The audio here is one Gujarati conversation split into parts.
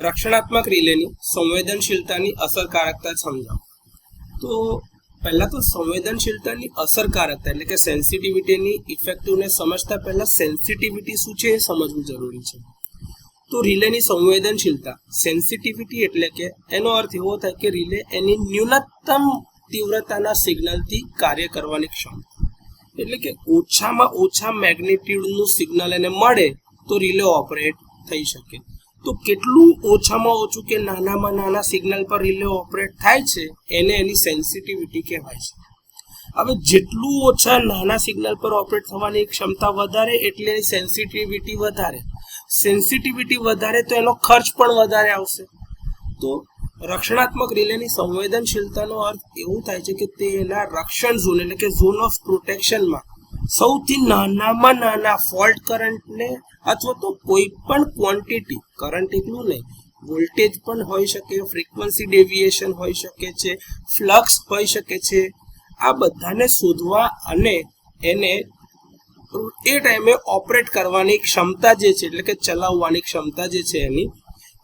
રક્ષણાત્મક રિલેની સંવેદનશીલતાની અસરકારકતા સમજાવો. તો પહેલા તો સંવેદનશીલતાની અસરકારકતા એટલે કે સેન્સિટિવિટીની ઇફેક્ટિવનેસ સમજતા પહેલા સેન્સિટિવિટી શું છે એ સમજવું જરૂરી છે. તો રિલેની સંવેદનશીલતા સેન્સિટિવિટી એટલે કે એનો અર્થ એવો થાય કે રિલે એની ન્યૂનતમ તીવ્રતાના સિગ્નલથી કાર્ય કરવાની ક્ષમતા, એટલે કે ઓછામાં ઓછા મેગ્નિટ્યુડનું સિગ્નલ એને મળે તો રિલે ઓપરેટ થઈ શકે. તો કેટલું ઓછામાં ઓછું કે નાનામાં નાના સિગ્નલ પર રિલે ઓપરેટ થાય છે એને એની સેન્સિટિવિટી કહેવાય છે. હવે જેટલું ઓછા નાના સિગ્નલ પર ઓપરેટ થવાની ક્ષમતા વધારે એટલે એની સેન્સિટિવિટી વધારે. સેન્સિટિવિટી વધારે તો એનો ખર્ચ પણ વધારે આવશે. તો રક્ષણાત્મક રિલેની સંવેદનશીલતાનો અર્થ એવું થાય છે કે તે એના રક્ષણ ઝોન એટલે કે ઝોન ઓફ પ્રોટેક્શનમાં સૌથી નાનામાં નાના ફોલ્ટ કરંટને અથવા તો કોઈ પણ ક્વોન્ટિટી, કરંટ એટલું નહીં, વોલ્ટેજ પણ હોઈ શકે, ફ્રીક્વન્સી ડેવિએશન હોઈ શકે છે, ફ્લક્સ હોઈ શકે છે, આ બધાને શોધવા અને એને એ ટાઈમે ઓપરેટ કરવાની ક્ષમતા જે છે એટલે કે ચલાવવાની ક્ષમતા જે છે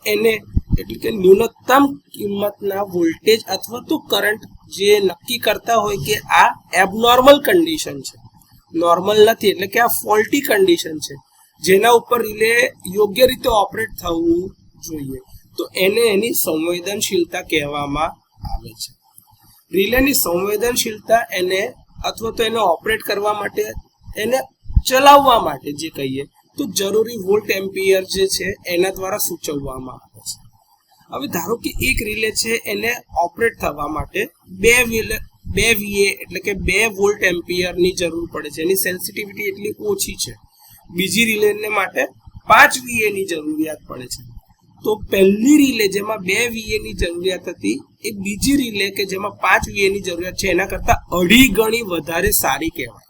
એને એટલે કે ન્યૂનતમ કિંમતના વોલ્ટેજ અથવા તો કરંટ જે નક્કી કરતા હોય કે આ એબનોર્મલ કન્ડિશન છે, નોર્મલ નથી એટલે કે આ ફોલ્ટી કન્ડિશન છે જેના ઉપર રિલે યોગ્ય રીતે ઓપરેટ થવું જોઈએ, તો એને એની સંવેદનશીલતા કહેવામાં આવે છે. રિલેની સંવેદનશીલતા એને અથવા તો એને ઓપરેટ કરવા માટે, એને ચલાવવા માટે જે કહીએ તો જરૂરી વોલ્ટ એમ્પિયર જે છે એના દ્વારા સૂચવવામાં આવે છે. હવે ધારો કે એક રિલે છે એને ઓપરેટ થવા માટે બે VA એટલે કે 2 વોલ્ટ એમ્પિયરની જરૂર પડે છે, એની સેન્સિટિવિટી એટલી ઓછી છે. બીજી રિલેને માટે 5 VA ની જરૂરિયાત પડે છે. તો પહેલી રિલે જેમાં 2 VA ની જરૂરિયાત હતી એ બીજી રિલે કે જેમાં 5 VA ની જરૂરિયાત છે એના કરતાં 2.5 ગણી વધારે સારી કહેવાય.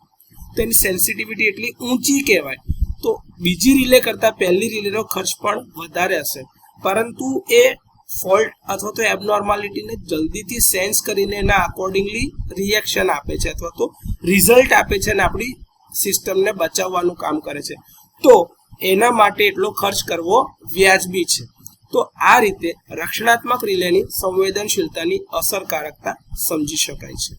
તો એની સેન્સિટિવિટી એટલી ઊંચી કહેવાય. તો બીજી રિલે કરતાં પહેલી રિલેનો ખર્ચ પણ વધારે હશે, પરંતુ એ ફોલ્ટ અથવા તો એબનોર્માલિટીને જલ્દીથી સેન્સ કરીને એના અકોર્ડિંગલી રિએક્શન આપે છે અથવા તો રિઝલ્ટ આપે છે અને આપણી સિસ્ટમને બચાવવાનું કામ કરે છે. તો એના માટે એટલો ખર્ચ કરવો વ્યાજબી છે. તો આ રીતે રક્ષણાત્મક રિલેની સંવેદનશીલતાની અસરકારકતા સમજી શકાય છે.